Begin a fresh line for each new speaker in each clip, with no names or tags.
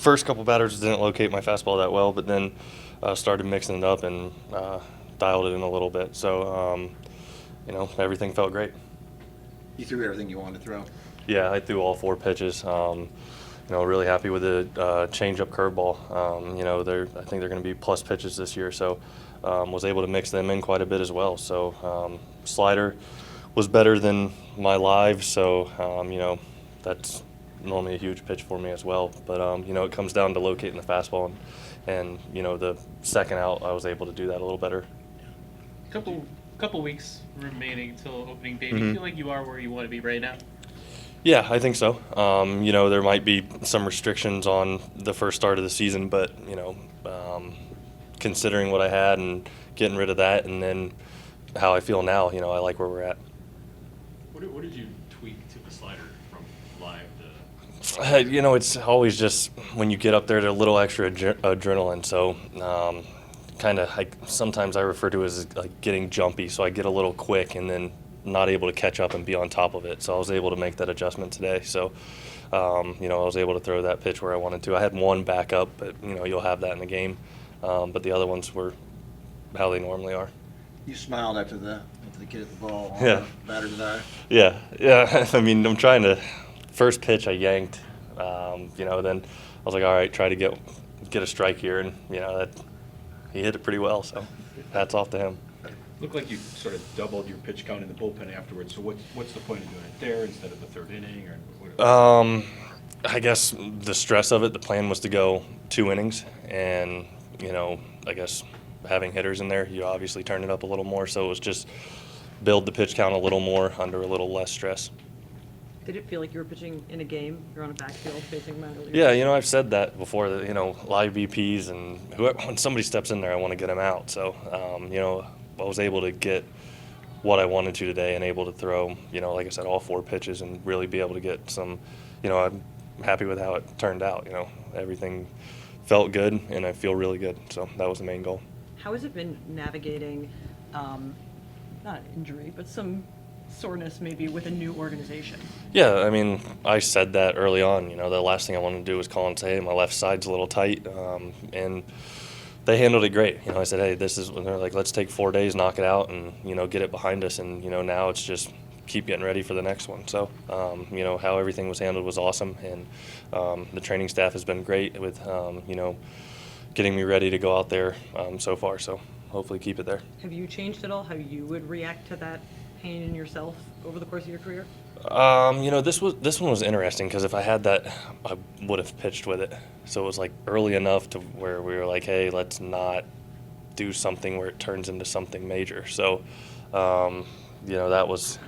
first couple batters didn't locate my fastball that well, but then started mixing it up and dialed it in a little bit. So, everything felt great.
You threw everything you wanted to throw.
Yeah, I threw all 4 pitches. Really happy with the change-up curveball. I think they're going to be plus pitches this year, so was able to mix them in quite a bit as well. So slider was better than my live, so that's normally a huge pitch for me as well. But it comes down to locating the fastball, and the second out, I was able to do that a little better.
Couple weeks remaining till opening day. Do
Mm-hmm.
you feel like you are where you want to be right now?
Yeah, I think so. There might be some restrictions on the first start of the season, but considering what I had and getting rid of that, and then how I feel now, I like where we're at.
What did you tweak to the slider from live to?
It's always just when you get up there, there's a little extra adrenaline. So, sometimes I refer to it as like getting jumpy. So I get a little quick and then not able to catch up and be on top of it. So I was able to make that adjustment today. So, I was able to throw that pitch where I wanted to. I had one backup, but you'll have that in the game. But the other ones were how they normally are.
You smiled after the kid at the ball on
Yeah.
the batter's eye.
Yeah. I mean, I'm trying to. First pitch, I yanked. Then I was like, all right, try to get a strike here, and that he hit it pretty well. So, hats off to him.
Looked like you sort of doubled your pitch count in the bullpen afterwards. So what's the point of doing it there instead of the third inning, or what?
I guess the stress of it. The plan was to go 2 innings, and I guess having hitters in there, you obviously turn it up a little more. So it was just build the pitch count a little more under a little less stress.
Did it feel like you were pitching in a game? You're on a backfield facing minor league.
Yeah, I've said that before. That live BPs and when somebody steps in there, I want to get them out. So I was able to get what I wanted to today and able to throw, like I said, all 4 pitches and really be able to get some. I'm happy with how it turned out. Everything felt good and I feel really good. So that was the main goal.
How has it been navigating, not injury, but some soreness maybe with a new organization?
Yeah, I mean, I said that early on. The last thing I wanted to do was call and say, hey, my left side's a little tight, and they handled it great. I said, hey, this is. And they're like, let's take 4 days, knock it out, and get it behind us. And now it's just keep getting ready for the next one. So, how everything was handled was awesome, and the training staff has been great with, getting me ready to go out there so far. So hopefully keep it there.
Have you changed at all how you would react to that pain in yourself over the course of your career?
This one was interesting because if I had that, I would have pitched with it. So it was like early enough to where we were like, hey, let's not do something where it turns into something major. So, that was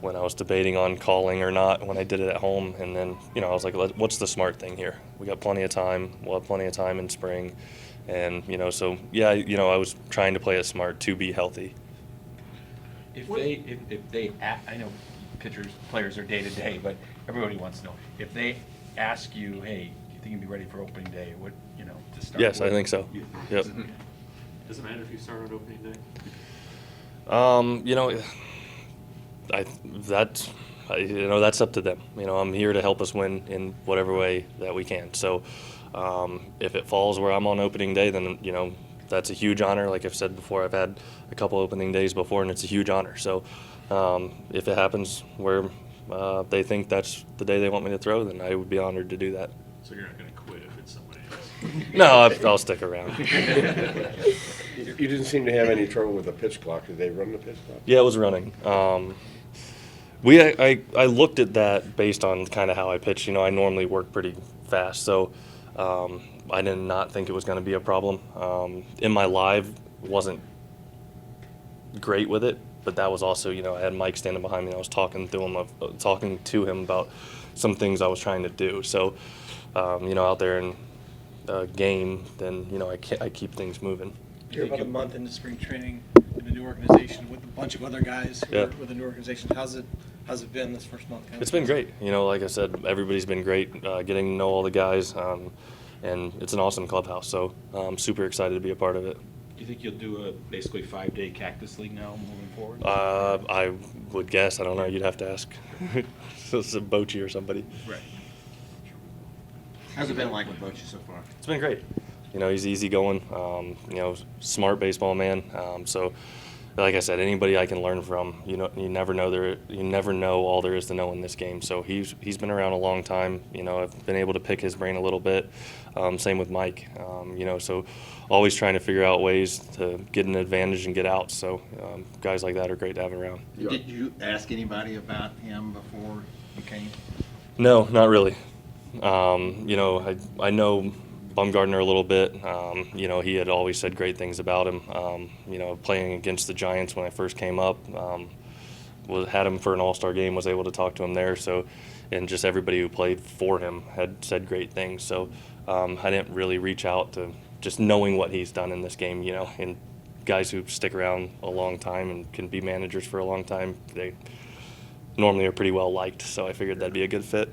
when I was debating on calling or not when I did it at home. And then, I was like, what's the smart thing here? We got plenty of time. We'll have plenty of time in spring. And, so, yeah, I was trying to play it smart to be healthy.
if they I know players are day to day, but everybody wants to know if they ask you, hey, do you think you'll be ready for opening day? What to start?
Yes,
with?
I think so. Yep.
Does it matter if you start on opening day?
That's up to them. I'm here to help us win in whatever way that we can. So, if it falls where I'm on opening day, then that's a huge honor. Like I've said before, I've had a couple opening days before, and it's a huge honor. So, if it happens where they think that's the day they want me to throw, then I would be honored to do that.
So you're not going to quit if it's somebody else?
No, I'll stick around.
You didn't seem to have any trouble with the pitch clock. Did they run the pitch clock?
Yeah, it was running. I looked at that based on kind of how I pitch. I normally work pretty fast, so I did not think it was going to be a problem. In my live, wasn't great with it, but that was also, I had Mike standing behind me, and I was talking to him about some things I was trying to do. So, out there in a game, then I keep things moving.
You're about a month into spring training in a new organization with a bunch of other guys who are with a new organization. How's it been this first month?
It's been great. Like I said, everybody's been great, getting to know all the guys, and it's an awesome clubhouse. So I'm super excited to be a part of it.
Do you think you'll do a basically 5-day Cactus League now moving forward?
I would guess. I don't know. You'd have to ask Bochy or somebody.
Right.
How's it been like with Bochy so far?
It's been great. You know, he's easygoing, smart baseball man. So, like I said, anybody I can learn from. You know, you never know all there is to know in this game. So he's been around a long time. You know, I've been able to pick his brain a little bit. Same with Mike. So always trying to figure out ways to get an advantage and get out. So guys like that are great to have around.
Did you ask anybody about him before he came?
No, not really. I know Bumgardner a little bit. He had always said great things about him. Playing against the Giants when I first came up, had him for an All-Star game, was able to talk to him there. So, and just everybody who played for him had said great things. So, I didn't really reach out to just knowing what he's done in this game. And guys who stick around a long time and can be managers for a long time, they normally are pretty well liked. So I figured that'd be a good fit.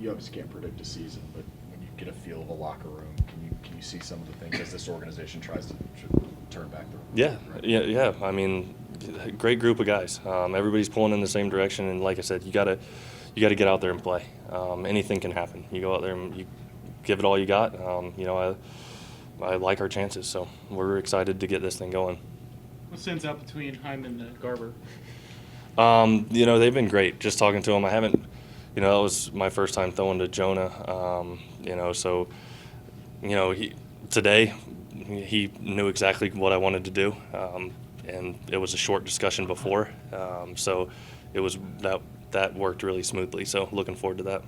You obviously can't predict a season, but when you get a feel of a locker room, can you see some of the things as this organization tries to turn back the
Yeah,
right?
yeah. I mean, great group of guys. Everybody's pulling in the same direction, and like I said, you gotta get out there and play. Anything can happen. You go out there and you give it all you got. I like our chances, so we're excited to get this thing going.
What stands out between Hyman and Garber?
They've been great. Just talking to them, I haven't. That was my first time throwing to Jonah. Today he knew exactly what I wanted to do, and it was a short discussion before. So it was that worked really smoothly. So looking forward to that.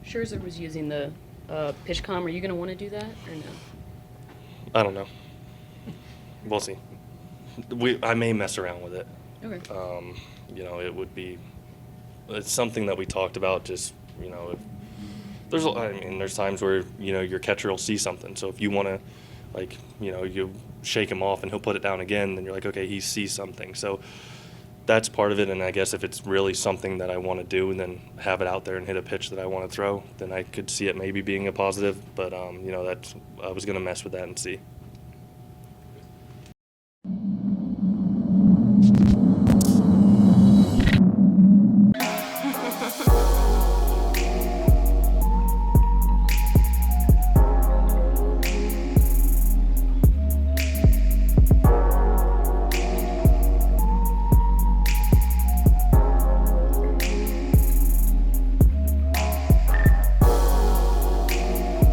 Scherzer was using the pitch comm. Are you going to want to do that or no?
I don't know. We'll see. I may mess around with it.
Okay.
It would be. It's something that we talked about. Just there's times where your catcher will see something. So if you want to, you shake him off and he'll put it down again, then you're like, okay, he sees something. So that's part of it. And I guess if it's really something that I want to do, and then have it out there and hit a pitch that I want to throw, then I could see it maybe being a positive. But I was going to mess with that and see.